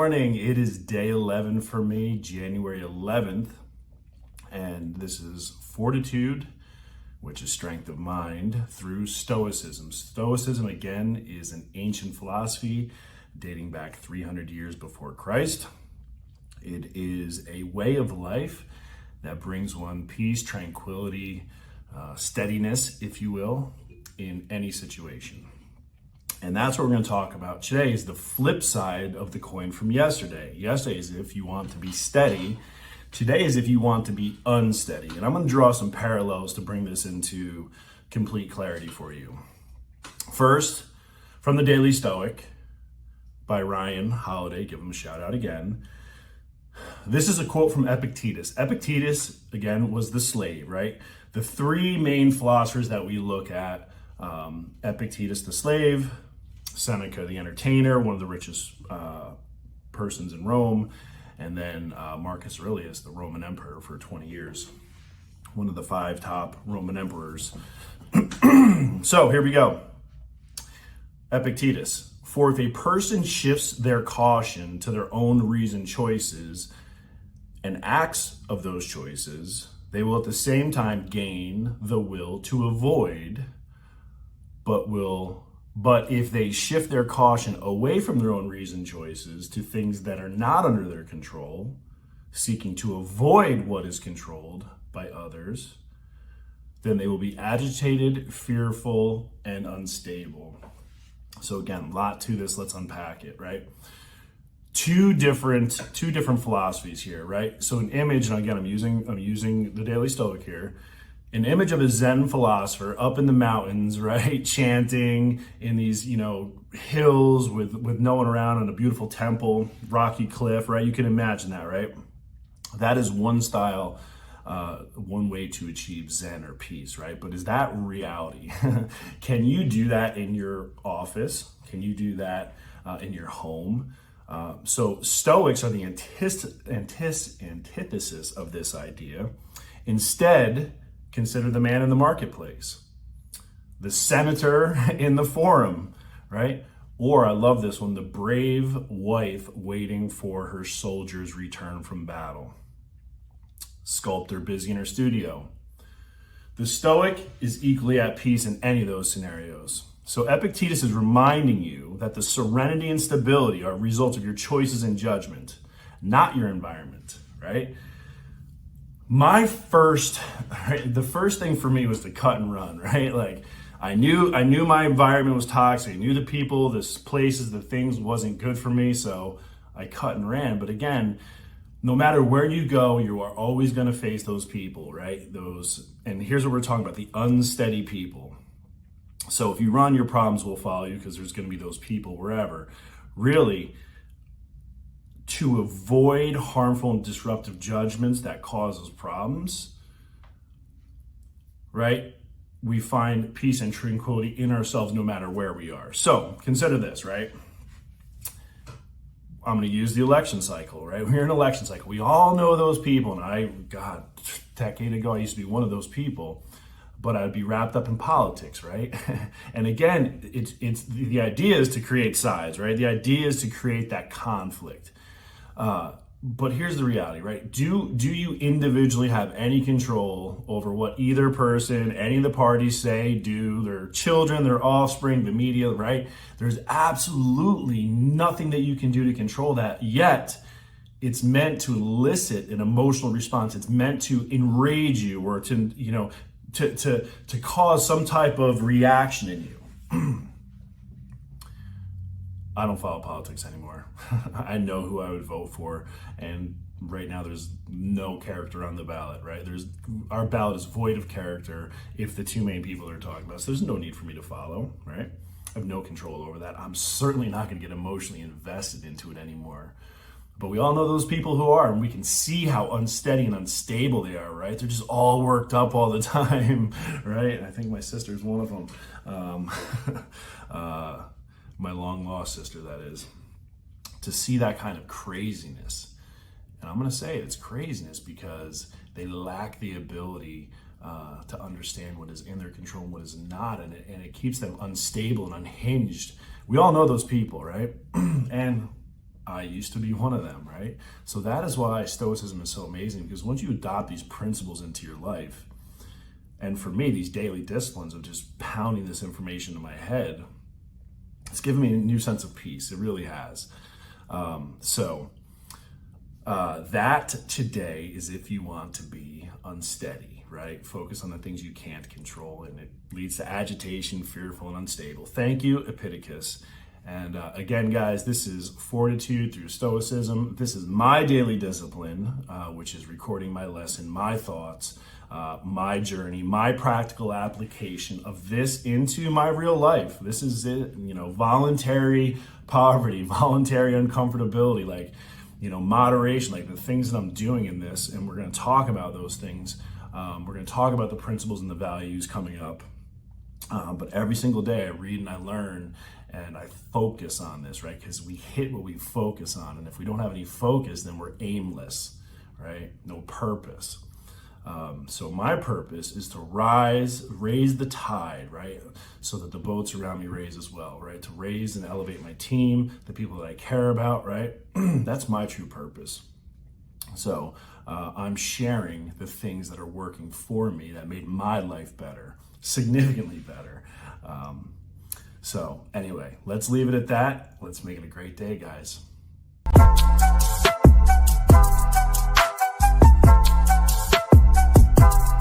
morning. It is day 11 for me, January 11th. And this is Fortitude, which is strength of mind, through Stoicism. Stoicism, again, is an ancient philosophy dating back 300 years before Christ. It is a way of life that brings one peace, tranquility, steadiness, if you will, in any situation. And that's what we're going to talk about today, is the flip side of the coin from yesterday. Yesterday is if you want to be steady. Today is if you want to be unsteady. And I'm going to draw some parallels to bring this into complete clarity for you. First, from the Daily Stoic by Ryan Holiday, give him a shout out again. This is a quote from Epictetus. Epictetus, again, was the slave, right? The three main philosophers that we look at, Epictetus the slave, Seneca the entertainer, one of the richest persons in Rome, and then Marcus Aurelius, the Roman emperor for 20 years, one of the 5 top Roman emperors. So here we go. Epictetus: for if a person shifts their caution to their own reasoned choices and acts of those choices, they will at the same time gain the will to avoid, but if they shift their caution away from their own reasoned choices to things that are not under their control, seeking to avoid what is controlled by others, then they will be agitated, fearful, and unstable. So again, a lot to this. Let's unpack it, right? Two different philosophies here, right? So an image, and again, I'm using the Daily Stoic here. An image of a Zen philosopher up in the mountains, right? Chanting in these, hills with no one around, on a beautiful temple, rocky cliff, right? You can imagine that, right? That is one style, one way to achieve Zen or peace, right? But is that reality? Can you do that in your office? Can you do that in your home? So Stoics are the antithesis of this idea. Instead, consider the man in the marketplace, the senator in the forum, right? Or, I love this one, the brave wife waiting for her soldier's return from battle, sculptor busy in her studio. The Stoic is equally at peace in any of those scenarios. So Epictetus is reminding you that the serenity and stability are results of your choices and judgment, not your environment, right? The first thing for me was to cut and run, right? Like I knew my environment was toxic. I knew the people, the places, the things wasn't good for me. So I cut and ran. But again, no matter where you go, you are always going to face those people, right? And here's what we're talking about, the unsteady people. So if you run, your problems will follow you because there's going to be those people wherever. Really, to avoid harmful and disruptive judgments that causes problems, right? We find peace and tranquility in ourselves no matter where we are. So consider this, right? I'm going to use the election cycle, right? We're in an election cycle. We all know those people. And a decade ago, I used to be one of those people, but I'd be wrapped up in politics, right? And again, it's the idea is to create sides, right? The idea is to create that conflict. But here's the reality, right? Do you individually have any control over what either person, any of the parties say, do, their children, their offspring, the media, right? There's absolutely nothing that you can do to control that, yet it's meant to elicit an emotional response. It's meant to enrage you or to cause some type of reaction in you. I don't follow politics anymore. I know who I would vote for, and right now there's no character on the ballot, right? Our ballot is void of character if the two main people are talking about. So there's no need for me to follow, right? I have no control over that. I'm certainly not going to get emotionally invested into it anymore. But we all know those people who are, and we can see how unsteady and unstable they are, right? They're just all worked up all the time, right? I think my sister's one of them. My long lost sister, that is. To see that kind of craziness. And I'm going to say it's craziness because they lack the ability to understand what is in their control and what is not, and it keeps them unstable and unhinged. We all know those people, right? And I used to be one of them, right? So that is why Stoicism is so amazing, because once you adopt these principles into your life, and for me, these daily disciplines of just pounding this information in my head, it's given me a new sense of peace. It really has. That today is if you want to be unsteady, right? Focus on the things you can't control, and it leads to agitation, fearful, and unstable. Thank you, Epictetus. And again, guys, this is Fortitude through Stoicism. This is my daily discipline, which is recording my lesson, my thoughts, my journey, my practical application of this into my real life. This is it, voluntary poverty, voluntary uncomfortability, moderation, like the things that I'm doing in this. And we're going to talk about those things. We're going to talk about the principles and the values coming up. But every single day I read and I learn and I focus on this, right? Because we hit what we focus on. And if we don't have any focus, then we're aimless, right? No purpose. So my purpose is to raise the tide, right? So that the boats around me raise as well, right? To raise and elevate my team, the people that I care about, right? That's my true purpose. So I'm sharing the things that are working for me that made my life better, significantly better. So anyway, let's leave it at that. Let's make it a great day, guys.